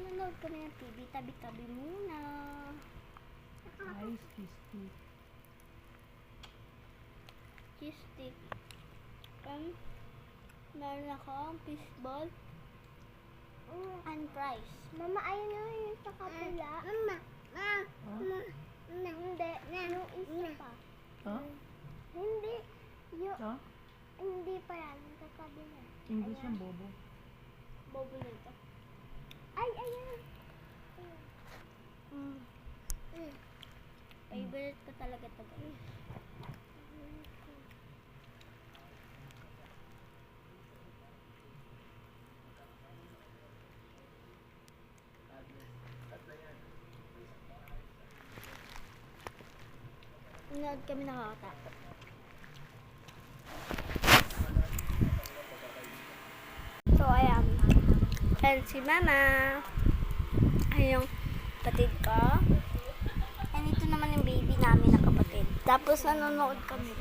nanonood kami ng TV, tabi-tabi muna. Ice cheese stick. Cheese stick. Meron akong fishball and fries. Mama, ayun na yung sa kapila. Mama, hindi. Yung isa pa. Huh? Hindi. Yung, Huh? hindi pa yan. Sa kabila. English yung bobo. Bobo nito. Ay, ayan. Favorite ko talaga ito, guys. Nanood kami nakakatakot. So, ayan. And si Mama. Ay yung kapatid ko. And ito naman yung baby namin na kapatid. Tapos nanonood kami.